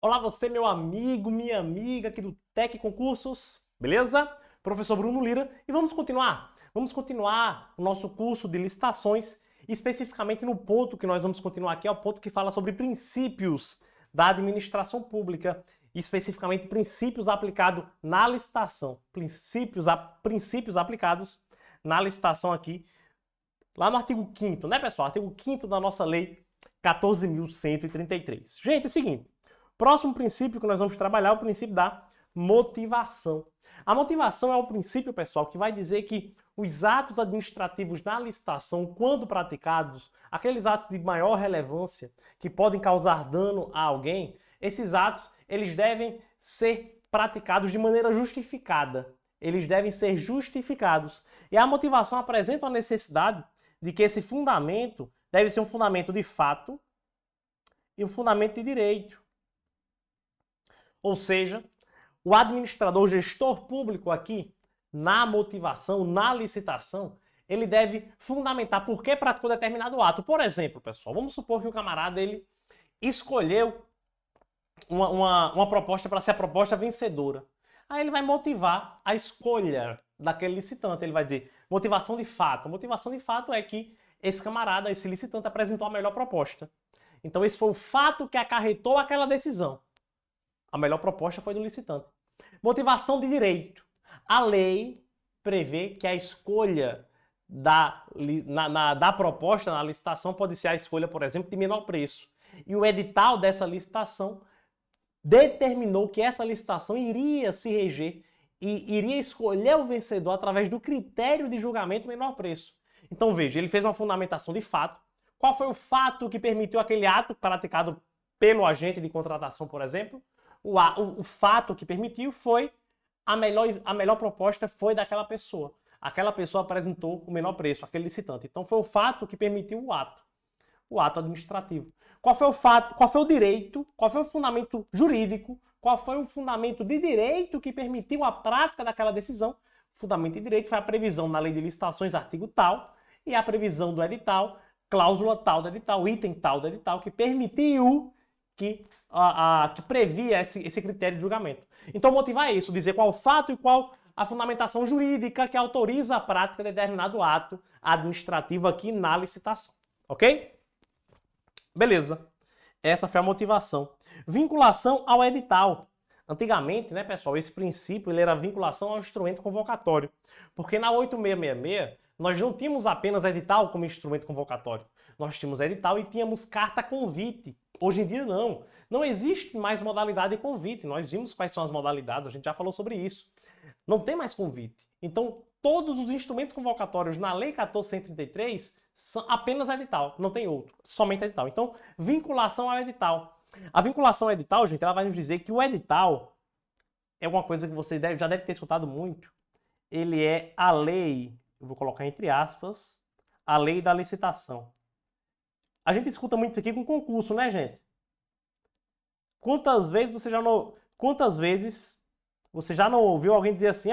Olá você, meu amigo, minha amiga aqui do Tec Concursos, beleza? Professor Bruno Lira, e vamos continuar. Vamos continuar o nosso curso de licitações, especificamente no ponto que nós vamos continuar aqui, é o ponto que fala sobre princípios da administração pública, especificamente princípios aplicados na licitação. Princípios aplicados na licitação aqui, lá no artigo 5º, né, pessoal? Artigo 5º da nossa lei 14.133. Gente, é o seguinte. Próximo princípio que nós vamos trabalhar é o princípio da motivação. A motivação é o princípio, pessoal, que vai dizer que os atos administrativos na licitação, quando praticados, aqueles atos de maior relevância que podem causar dano a alguém, esses atos eles devem ser praticados de maneira justificada. Eles devem ser justificados. E a motivação apresenta a necessidade de que esse fundamento deve ser um fundamento de fato e um fundamento de direito. Ou seja, o administrador, o gestor público aqui, na motivação, na licitação, ele deve fundamentar por que praticou determinado ato. Por exemplo, pessoal, vamos supor que o camarada ele escolheu uma proposta para ser a proposta vencedora. Aí ele vai motivar a escolha daquele licitante. Ele vai dizer motivação de fato. A motivação de fato é que esse camarada, esse licitante, apresentou a melhor proposta. Então esse foi o fato que acarretou aquela decisão. A melhor proposta foi do licitante. Motivação de direito. A lei prevê que a escolha da proposta na licitação pode ser a escolha, por exemplo, de menor preço. E o edital dessa licitação determinou que essa licitação iria se reger e iria escolher o vencedor através do critério de julgamento menor preço. Então veja, ele fez uma fundamentação de fato. Qual foi o fato que permitiu aquele ato praticado pelo agente de contratação, por exemplo? O fato que permitiu foi a melhor proposta foi daquela pessoa. Aquela pessoa apresentou o menor preço, aquele licitante. Então foi o fato que permitiu o ato administrativo. Qual foi o fato, qual foi o direito, qual foi o fundamento jurídico, qual foi o fundamento de direito que permitiu a prática daquela decisão? O fundamento de direito foi a previsão na lei de licitações, artigo tal, e a previsão do edital, cláusula tal do edital, item tal do edital, que permitiu que previa esse critério de julgamento. Então, motivar é isso, dizer qual o fato e qual a fundamentação jurídica que autoriza a prática de determinado ato administrativo aqui na licitação. Ok? Beleza. Essa foi a motivação. Vinculação ao edital. Antigamente, né, pessoal, esse princípio ele era vinculação ao instrumento convocatório. Porque na 8666, nós não tínhamos apenas edital como instrumento convocatório. Nós tínhamos edital e tínhamos carta convite. Hoje em dia não. Não existe mais modalidade de convite. Nós vimos quais são as modalidades, a gente já falou sobre isso. Não tem mais convite. Então, todos os instrumentos convocatórios na Lei 14.133 são apenas edital, não tem outro, somente edital. Então, vinculação ao edital. A vinculação ao edital, gente, ela vai nos dizer que o edital é uma coisa que você já deve ter escutado muito. Ele é a lei, eu vou colocar entre aspas, a lei da licitação. A gente escuta muito isso aqui com concurso, né, gente? Quantas vezes você já não ouviu alguém dizer assim,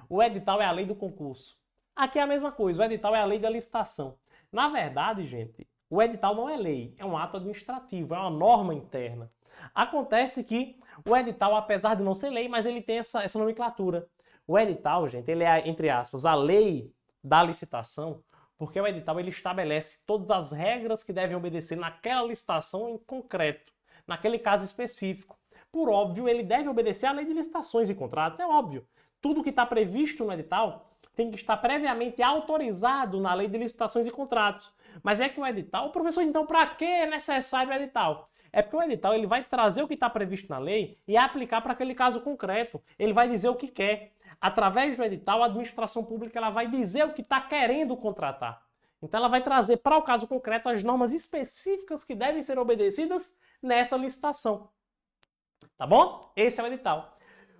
o edital é a lei do concurso? Aqui é a mesma coisa, o edital é a lei da licitação. Na verdade, gente, o edital não é lei, é um ato administrativo, é uma norma interna. Acontece que o edital, apesar de não ser lei, mas ele tem essa nomenclatura. O edital, gente, ele é, entre aspas, a lei da licitação, porque o edital ele estabelece todas as regras que devem obedecer naquela licitação em concreto, naquele caso específico. Por óbvio, ele deve obedecer à lei de licitações e contratos, é óbvio. Tudo que está previsto no edital tem que estar previamente autorizado na lei de licitações e contratos. Mas é que o edital, professor, então para que é necessário o edital? É porque o edital ele vai trazer o que está previsto na lei e aplicar para aquele caso concreto. Ele vai dizer o que quer. Através do edital, a administração pública ela vai dizer o que está querendo contratar. Então ela vai trazer para o caso concreto as normas específicas que devem ser obedecidas nessa licitação. Tá bom? Esse é o edital.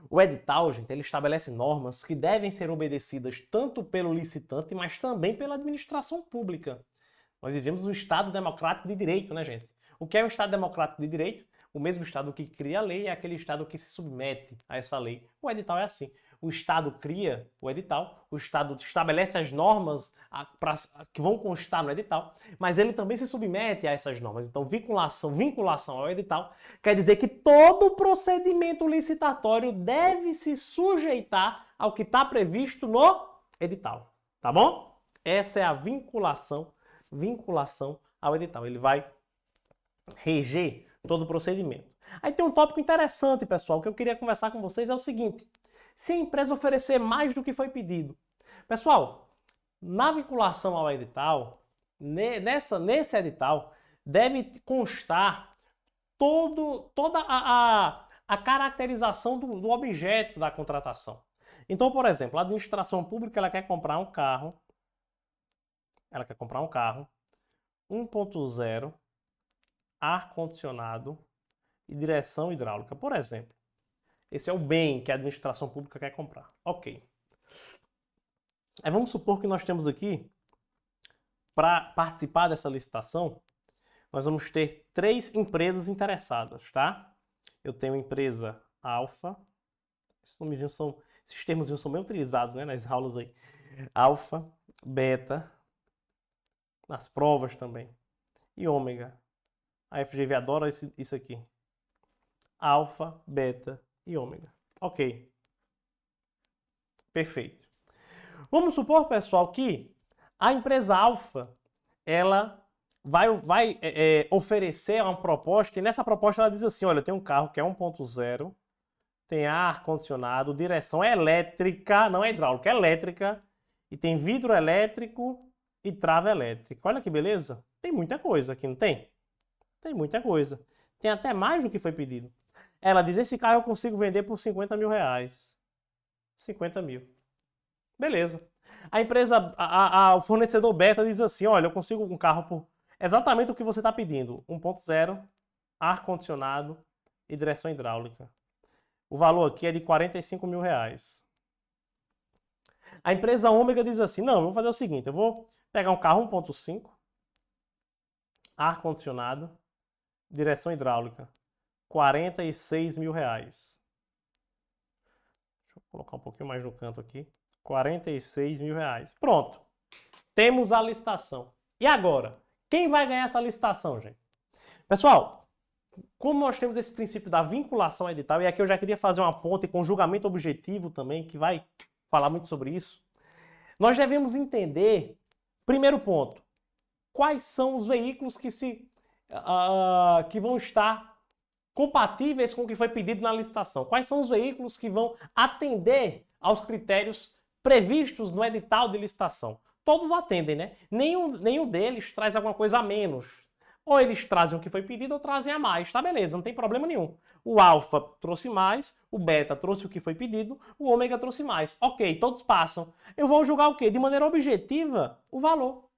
O edital, gente, ele estabelece normas que devem ser obedecidas tanto pelo licitante, mas também pela administração pública. Nós vivemos um Estado democrático de direito, né, gente? O que é um Estado democrático de direito? O mesmo Estado que cria a lei é aquele Estado que se submete a essa lei. O edital é assim. o Estado cria o edital, o Estado estabelece as normas que vão constar no edital, mas ele também se submete a essas normas. Então, vinculação ao edital quer dizer que todo procedimento licitatório deve se sujeitar ao que está previsto no edital, tá bom? Essa é a vinculação ao edital. Ele vai reger todo o procedimento. Aí tem um tópico interessante, pessoal, que eu queria conversar com vocês, é o seguinte: se a empresa oferecer mais do que foi pedido. Pessoal, na vinculação ao edital, nesse edital, deve constar toda a caracterização do objeto da contratação. Então, por exemplo, a administração pública ela quer comprar um carro 1.0, ar-condicionado e direção hidráulica, por exemplo. Esse é o bem que a administração pública quer comprar. Ok. Aí vamos supor que nós temos aqui, para participar dessa licitação, nós vamos ter 3 empresas interessadas, tá? Eu tenho a empresa Alfa, esses termos são bem utilizados, né, nas aulas aí. Alfa, Beta, nas provas também, e Ômega. A FGV adora isso aqui. Alfa, Beta e Ômega. Ok. Perfeito. Vamos supor, pessoal, que a empresa Alfa, ela vai oferecer uma proposta, e nessa proposta ela diz assim, olha, tem um carro que é 1.0, tem ar-condicionado, direção elétrica, não é hidráulica, é elétrica, e tem vidro elétrico e trava elétrica. Olha que beleza. Tem muita coisa aqui, não tem? Tem muita coisa. Tem até mais do que foi pedido. Ela diz, esse carro eu consigo vender por 50 mil reais. 50 mil. Beleza. A empresa, o fornecedor beta diz assim, olha, eu consigo um carro por exatamente o que você está pedindo. 1.0, ar-condicionado e direção hidráulica. O valor aqui é de 45 mil reais. A empresa Ômega diz assim, não, eu vou fazer o seguinte, eu vou pegar um carro 1.5, ar-condicionado, direção hidráulica, 46 mil reais. Deixa eu colocar um pouquinho mais no canto aqui. 46 mil reais. Pronto. Temos a licitação. E agora? Quem vai ganhar essa licitação, gente? Pessoal, como nós temos esse princípio da vinculação ao edital, e aqui eu já queria fazer uma ponte com julgamento objetivo também, que vai falar muito sobre isso, nós devemos entender, primeiro ponto, quais são os veículos que vão estar compatíveis com o que foi pedido na licitação. Quais são os veículos que vão atender aos critérios previstos no edital de licitação? Todos atendem, né? Nenhum deles traz alguma coisa a menos. Ou eles trazem o que foi pedido ou trazem a mais. Tá, beleza, não tem problema nenhum. O alfa trouxe mais, o beta trouxe o que foi pedido, o ômega trouxe mais. Ok, todos passam. Eu vou julgar o quê? De maneira objetiva, o valor.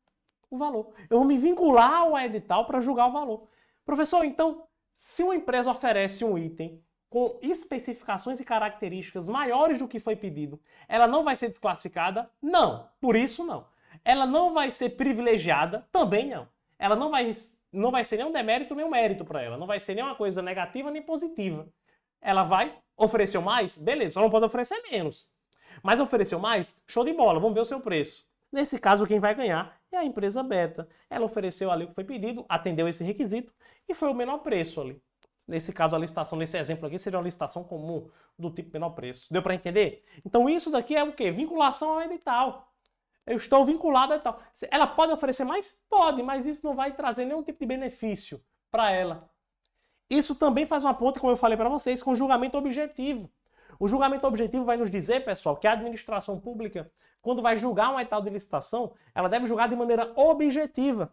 O valor. Eu vou me vincular ao edital para julgar o valor. Professor, então, se uma empresa oferece um item com especificações e características maiores do que foi pedido, ela não vai ser desclassificada? Não. Por isso, não. Ela não vai ser privilegiada? Também não. Ela não vai ser nenhum demérito nem um mérito para ela. Não vai ser nenhuma coisa negativa nem positiva. Ela vai oferecer mais? Beleza, só não pode oferecer menos. Mas ofereceu mais? Show de bola, vamos ver o seu preço. Nesse caso, quem vai ganhar é a empresa beta. Ela ofereceu ali o que foi pedido, atendeu esse requisito e foi o menor preço ali. Nesse caso, a licitação, nesse exemplo aqui, seria uma licitação comum do tipo menor preço. Deu para entender? Então isso daqui é o quê? Vinculação ao edital. Eu estou vinculado ao edital. Ela pode oferecer mais? Pode, mas isso não vai trazer nenhum tipo de benefício para ela. Isso também faz uma ponte, como eu falei para vocês, com o julgamento objetivo. O julgamento objetivo vai nos dizer, pessoal, que a administração pública, quando vai julgar um edital de licitação, ela deve julgar de maneira objetiva.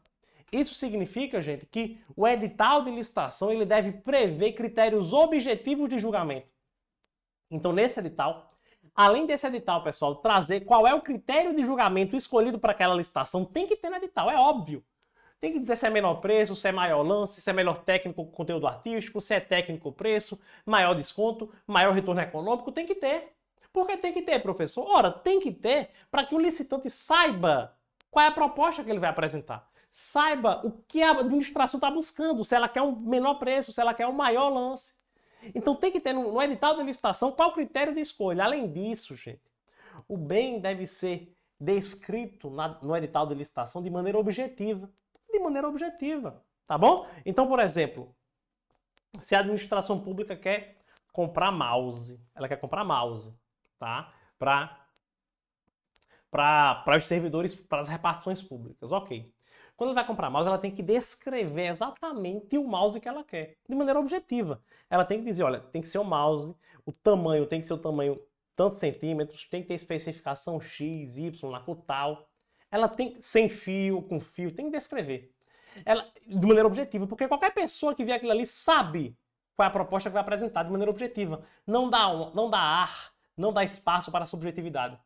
Isso significa, gente, que o edital de licitação ele deve prever critérios objetivos de julgamento. Então, nesse edital, além desse edital, pessoal, trazer qual é o critério de julgamento escolhido para aquela licitação, tem que ter no edital, é óbvio. Tem que dizer se é menor preço, se é maior lance, se é melhor técnico com conteúdo artístico, se é técnico preço, maior desconto, maior retorno econômico, tem que ter. Por que tem que ter, professor? Ora, tem que ter para que o licitante saiba qual é a proposta que ele vai apresentar. Saiba o que a administração está buscando, se ela quer um menor preço, se ela quer um maior lance. Então tem que ter no edital de licitação qual o critério de escolha. Além disso, gente, o bem deve ser descrito no edital de licitação de maneira objetiva. De maneira objetiva, tá bom? Então, por exemplo, se a administração pública quer comprar mouse, ela quer comprar mouse, tá? Para os servidores, para as repartições públicas, ok. Quando ela vai comprar mouse, ela tem que descrever exatamente o mouse que ela quer, de maneira objetiva. Ela tem que dizer, olha, tem que ser o mouse, o tamanho tem que ser o tamanho tantos centímetros, tem que ter especificação X, Y, na cor tal. Ela tem sem fio, com fio, tem que descrever. Ela, de maneira objetiva, porque qualquer pessoa que vê aquilo ali sabe qual é a proposta que vai apresentar de maneira objetiva. Não dá ar, não dá espaço para a subjetividade.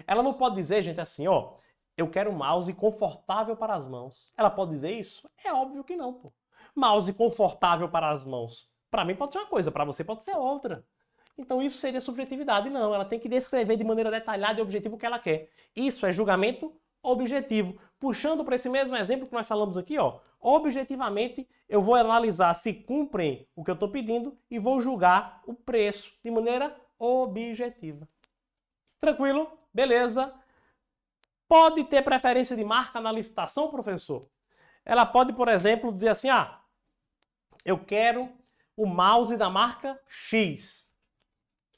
Ela não pode dizer, gente, assim, ó, eu quero um mouse confortável para as mãos. Ela pode dizer isso? É óbvio que não, pô. Mouse confortável para as mãos. Para mim pode ser uma coisa, para você pode ser outra. Então isso seria subjetividade. Não, ela tem que descrever de maneira detalhada e objetiva o que ela quer. Isso é julgamento objetivo. Puxando para esse mesmo exemplo que nós falamos aqui, ó, objetivamente eu vou analisar se cumprem o que eu estou pedindo e vou julgar o preço de maneira objetiva. Tranquilo? Beleza. Pode ter preferência de marca na licitação, professor? Ela pode, por exemplo, dizer assim, eu quero o mouse da marca X,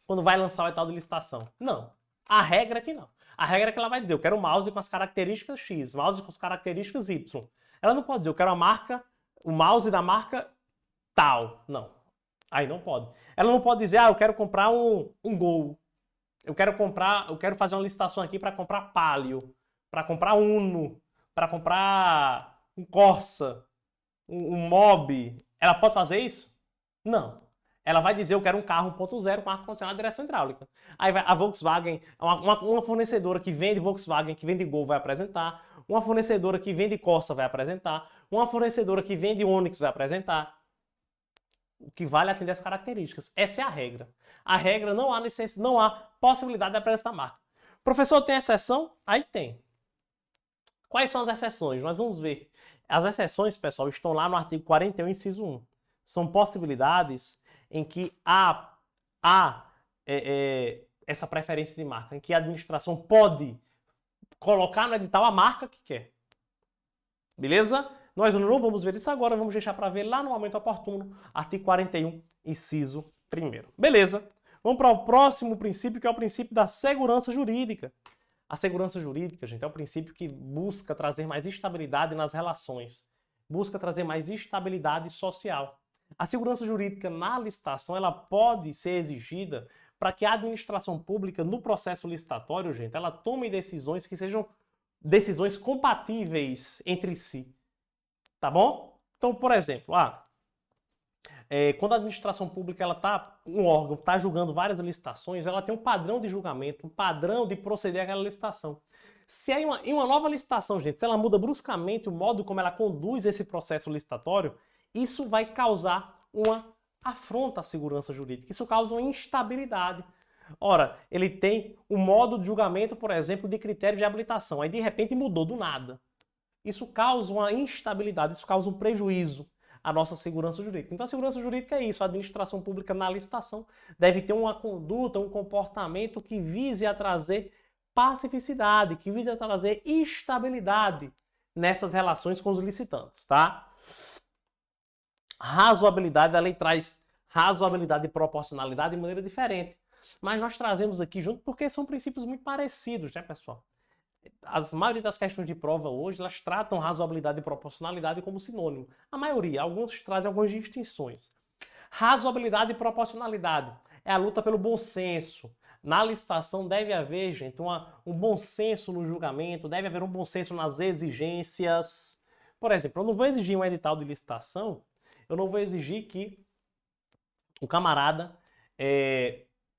quando vai lançar o edital de licitação. Não. A regra é que não. A regra é que ela vai dizer, eu quero o mouse com as características X, mouse com as características Y. Ela não pode dizer, eu quero o mouse da marca tal. Não. Aí não pode. Ela não pode dizer, eu quero comprar um Gol. Eu quero fazer uma licitação aqui para comprar Palio, para comprar Uno, para comprar um Corsa, um Mobi. Ela pode fazer isso? Não. Ela vai dizer, eu quero um carro 1.0 com ar-condicionado e direção hidráulica. Aí a Volkswagen, uma fornecedora que vende Volkswagen, que vende Gol, vai apresentar. Uma fornecedora que vende Corsa vai apresentar. Uma fornecedora que vende Onix vai apresentar. O que vale é atender as características. Essa é a regra. A regra não há possibilidade de apresentar marca. Professor, tem exceção? Aí tem. Quais são as exceções? Nós vamos ver. As exceções, pessoal, estão lá no artigo 41, inciso 1. São possibilidades em que há essa preferência de marca, em que a administração pode colocar no edital a marca que quer. Beleza? Nós não vamos ver isso agora, vamos deixar para ver lá no momento oportuno, artigo 41, inciso 1º. Beleza? Vamos para o próximo princípio, que é o princípio da segurança jurídica. A segurança jurídica, gente, é um princípio que busca trazer mais estabilidade nas relações, busca trazer mais estabilidade social. A segurança jurídica na licitação, ela pode ser exigida para que a administração pública, no processo licitatório, gente, ela tome decisões que sejam decisões compatíveis entre si. Tá bom? Então, por exemplo, quando a administração pública, um órgão está julgando várias licitações, ela tem um padrão de julgamento, um padrão de proceder àquela licitação. Se é em uma nova licitação, gente, se ela muda bruscamente o modo como ela conduz esse processo licitatório, isso vai causar uma afronta à segurança jurídica. Isso causa uma instabilidade. Ora, ele tem um modo de julgamento, por exemplo, de critério de habilitação. Aí, de repente, mudou do nada. Isso causa uma instabilidade, isso causa um prejuízo à nossa segurança jurídica. Então, a segurança jurídica é isso. A administração pública na licitação deve ter uma conduta, um comportamento que vise a trazer pacificidade, que vise a trazer estabilidade nessas relações com os licitantes, tá? Razoabilidade, a lei traz razoabilidade e proporcionalidade de maneira diferente. Mas nós trazemos aqui junto porque são princípios muito parecidos, né, pessoal? A maioria das questões de prova hoje, elas tratam razoabilidade e proporcionalidade como sinônimo. A maioria, alguns trazem algumas distinções. Razoabilidade e proporcionalidade é a luta pelo bom senso. Na licitação deve haver, gente, um bom senso no julgamento, deve haver um bom senso nas exigências. Por exemplo, eu não vou exigir um edital de licitação, eu não vou exigir que o camarada,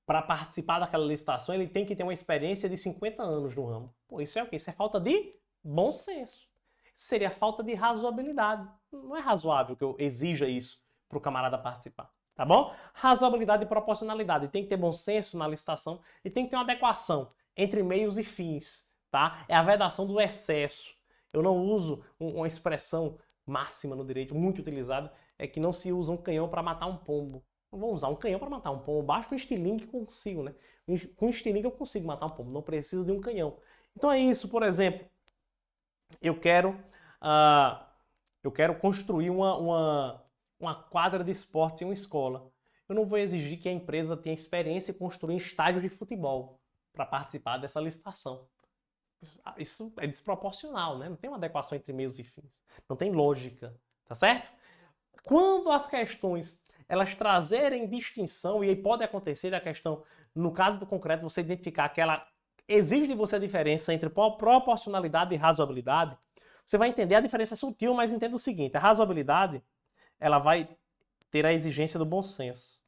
para participar daquela licitação, ele tem que ter uma experiência de 50 anos no ramo. Pô, isso é o quê? Isso é falta de bom senso. Isso seria falta de razoabilidade. Não é razoável que eu exija isso para o camarada participar. Tá bom? Razoabilidade e proporcionalidade. Tem que ter bom senso na licitação e tem que ter uma adequação entre meios e fins. Tá? É a vedação do excesso. Eu não uso uma expressão máxima no direito, muito utilizada, é que não se usa um canhão para matar um pombo. Não vou usar um canhão para matar um pombo. Basta um estilingue que eu consigo, né? Com um estilingue eu consigo matar um pombo. Não preciso de um canhão. Então é isso, por exemplo. Eu quero, uh, eu quero construir uma quadra de esportes em uma escola. Eu não vou exigir que a empresa tenha experiência em construir estádios de futebol para participar dessa licitação. Isso é desproporcional, né? Não tem uma adequação entre meios e fins. Não tem lógica, tá certo? Quando as questões elas trazerem distinção, e aí pode acontecer a questão, no caso do concreto, você identificar que ela exige de você a diferença entre proporcionalidade e razoabilidade, você vai entender a diferença é sutil, mas entenda o seguinte, a razoabilidade ela vai ter a exigência do bom senso.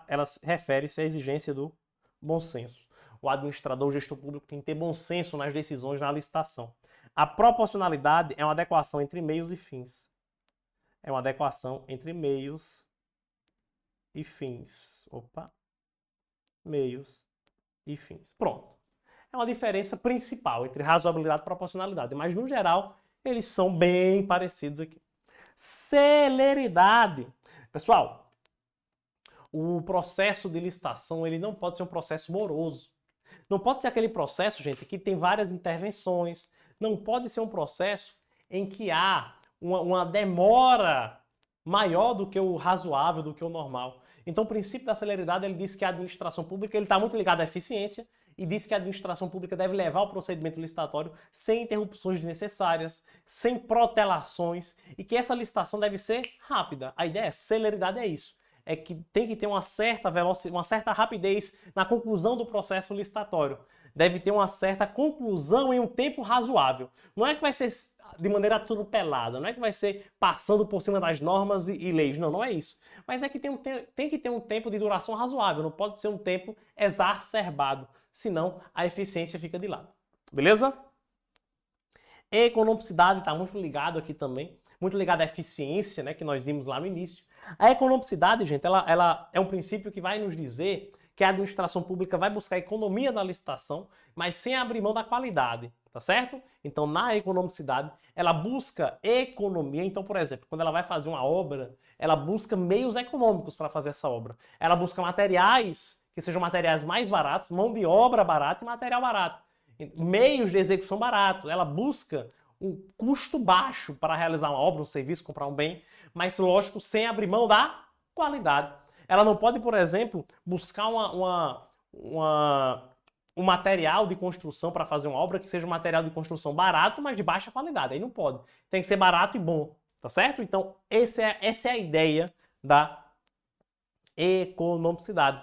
Ela refere-se à exigência do bom senso. O administrador, o gestor público tem que ter bom senso nas decisões na licitação. A proporcionalidade é uma adequação entre meios e fins. É uma adequação entre meios e fins. Opa. Meios e fins. Pronto. É uma diferença principal entre razoabilidade e proporcionalidade, mas no geral eles são bem parecidos aqui. Celeridade. Pessoal, o processo de licitação ele não pode ser um processo moroso. Não pode ser aquele processo, gente, que tem várias intervenções. Não pode ser um processo em que há uma demora maior do que o razoável, do que o normal. Então, o princípio da celeridade ele diz que a administração pública está muito ligada à eficiência e diz que a administração pública deve levar o procedimento licitatório sem interrupções desnecessárias, sem protelações e que essa licitação deve ser rápida. A ideia é celeridade é isso. É que tem que ter uma certa velocidade, uma certa rapidez na conclusão do processo licitatório. Deve ter uma certa conclusão em um tempo razoável. Não é que vai ser de maneira atropelada, não é que vai ser passando por cima das normas e leis, não é isso. Mas é que tem que ter um tempo de duração razoável, não pode ser um tempo exacerbado, senão a eficiência fica de lado. Beleza? Economicidade está muito ligado aqui também, muito ligado à eficiência, né, que nós vimos lá no início. A economicidade, gente, ela é um princípio que vai nos dizer que a administração pública vai buscar economia na licitação, mas sem abrir mão da qualidade, tá certo? Então, na economicidade, ela busca economia. Então, por exemplo, quando ela vai fazer uma obra, ela busca meios econômicos para fazer essa obra. Ela busca materiais que sejam materiais mais baratos, mão de obra barata e material barato. Meios de execução baratos. Ela busca um custo baixo para realizar uma obra, um serviço, comprar um bem, mas, lógico, sem abrir mão da qualidade. Ela não pode, por exemplo, buscar um material de construção para fazer uma obra que seja um material de construção barato, mas de baixa qualidade. Aí não pode. Tem que ser barato e bom, tá certo? Então, essa é a ideia da economicidade.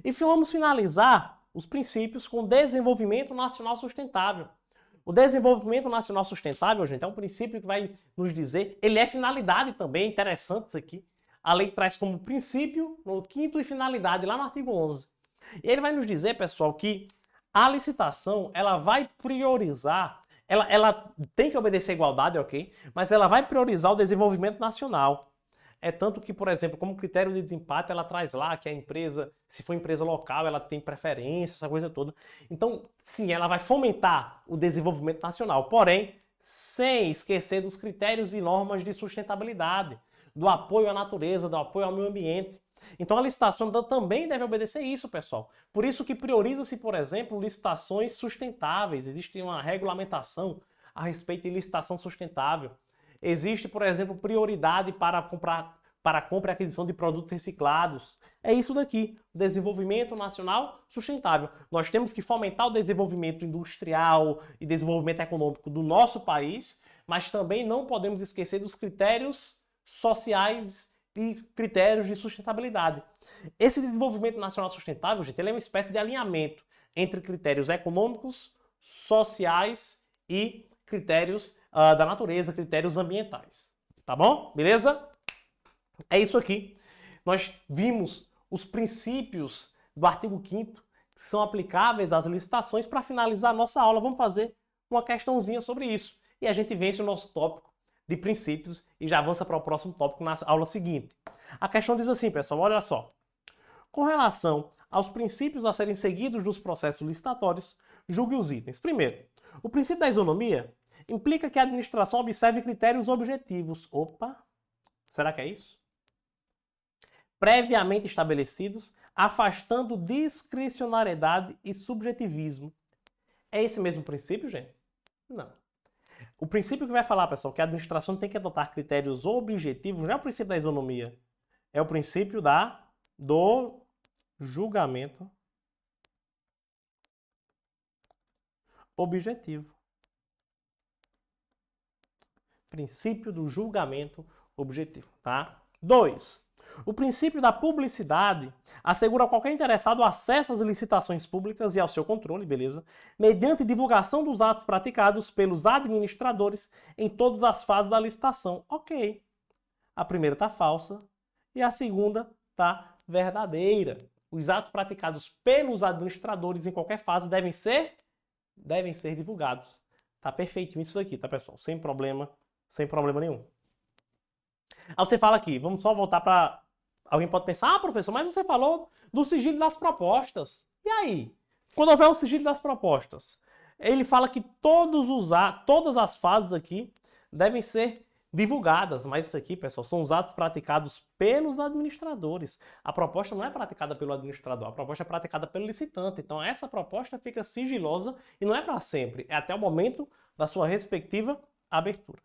E vamos finalizar os princípios com desenvolvimento nacional sustentável. O desenvolvimento nacional sustentável, gente, é um princípio que vai nos dizer, ele é finalidade também, interessante isso aqui. A lei traz como princípio, no quinto, e finalidade, lá no artigo 11. E ele vai nos dizer, pessoal, que a licitação, ela vai priorizar, ela tem que obedecer à igualdade, ok? Mas ela vai priorizar o desenvolvimento nacional. É tanto que, por exemplo, como critério de desempate, ela traz lá que a empresa, se for empresa local, ela tem preferência, essa coisa toda. Então, sim, ela vai fomentar o desenvolvimento nacional, porém, sem esquecer dos critérios e normas de sustentabilidade, do apoio à natureza, do apoio ao meio ambiente. Então, a licitação também deve obedecer isso, pessoal. Por isso que prioriza-se, por exemplo, licitações sustentáveis. Existe uma regulamentação a respeito de licitação sustentável. Existe, por exemplo, prioridade para a compra e aquisição de produtos reciclados. É isso daqui, desenvolvimento nacional sustentável. Nós temos que fomentar o desenvolvimento industrial e desenvolvimento econômico do nosso país, mas também não podemos esquecer dos critérios sociais e critérios de sustentabilidade. Esse desenvolvimento nacional sustentável, gente, ele é uma espécie de alinhamento entre critérios econômicos, sociais e critérios da natureza, critérios ambientais. Tá bom? Beleza? É isso aqui. Nós vimos os princípios do artigo 5º que são aplicáveis às licitações. Para finalizar a nossa aula, vamos fazer uma questãozinha sobre isso. E a gente vence o nosso tópico de princípios e já avança para o próximo tópico na aula seguinte. A questão diz assim, pessoal, olha só. Com relação aos princípios a serem seguidos nos processos licitatórios, julgue os itens. Primeiro, o princípio da isonomia implica que a administração observe critérios objetivos. Opa! Será que é isso? previamente estabelecidos, afastando discricionariedade e subjetivismo. É esse mesmo princípio, gente? Não. O princípio que vai falar, pessoal, que a administração tem que adotar critérios objetivos, não é o princípio da isonomia, é o princípio do julgamento objetivo. Princípio do julgamento objetivo, tá? 2. O princípio da publicidade assegura a qualquer interessado acesso às licitações públicas e ao seu controle, beleza? Mediante divulgação dos atos praticados pelos administradores em todas as fases da licitação. Ok. A primeira está falsa e a segunda está verdadeira. Os atos praticados pelos administradores em qualquer fase devem ser divulgados. Tá perfeitinho isso aqui, tá, pessoal? Sem problema nenhum. Aí você fala aqui, vamos só voltar para... Alguém pode pensar, ah, professor, mas você falou do sigilo das propostas. E aí? Quando houver o sigilo das propostas, ele fala que todas as fases aqui devem ser divulgadas, mas isso aqui, pessoal, são os atos praticados pelos administradores. A proposta não é praticada pelo administrador, a proposta é praticada pelo licitante. Então essa proposta fica sigilosa e não é para sempre, é até o momento da sua respectiva abertura.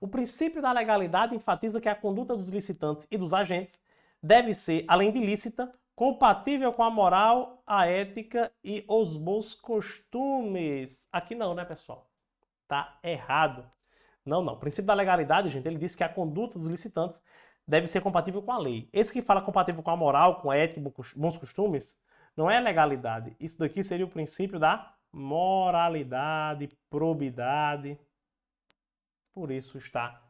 O princípio da legalidade enfatiza que a conduta dos licitantes e dos agentes deve ser, além de lícita, compatível com a moral, a ética e os bons costumes. Aqui não, né, pessoal? Tá errado. Não. O princípio da legalidade, gente, ele diz que a conduta dos licitantes deve ser compatível com a lei. Esse que fala compatível com a moral, com a ética e bons costumes, não é legalidade. Isso daqui seria o princípio da moralidade, probidade. Por isso está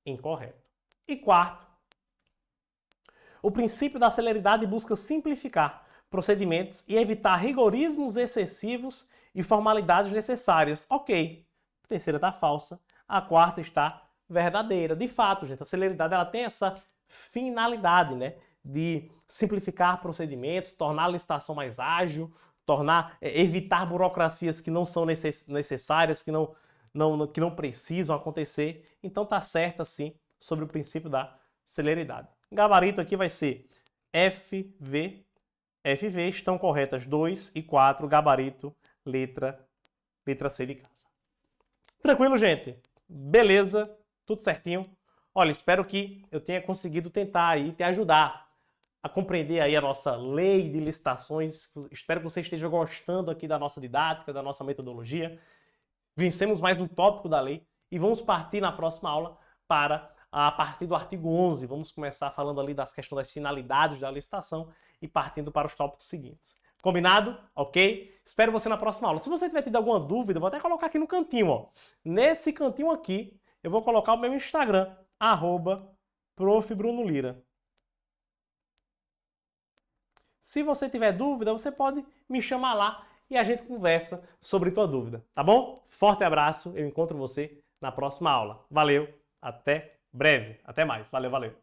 incorreto. E quarto, o princípio da celeridade busca simplificar procedimentos e evitar rigorismos excessivos e formalidades necessárias. Ok, a terceira está falsa, a quarta está verdadeira. De fato, gente, a celeridade ela tem essa finalidade, né, de simplificar procedimentos, tornar a licitação mais ágil, evitar burocracias que não são necessárias, que não precisam acontecer. Então tá certo assim sobre o princípio da celeridade. Gabarito aqui vai ser FV. FV estão corretas 2 e 4, gabarito, letra C de casa. Tranquilo, gente? Beleza? Tudo certinho? Olha, espero que eu tenha conseguido tentar aí te ajudar a compreender aí a nossa lei de licitações. Espero que você esteja gostando aqui da nossa didática, da nossa metodologia. Vencemos mais um tópico da lei e vamos partir na próxima aula para a partir do artigo 11. Vamos começar falando ali das questões das finalidades da licitação e partindo para os tópicos seguintes. Combinado? Ok? Espero você na próxima aula. Se você tiver tido alguma dúvida, vou até colocar aqui no cantinho, ó. Nesse cantinho aqui, eu vou colocar o meu Instagram, @profbrunolira. Se você tiver dúvida, você pode me chamar lá e a gente conversa sobre tua dúvida, tá bom? Forte abraço, eu encontro você na próxima aula. Valeu, até breve, até mais. Valeu.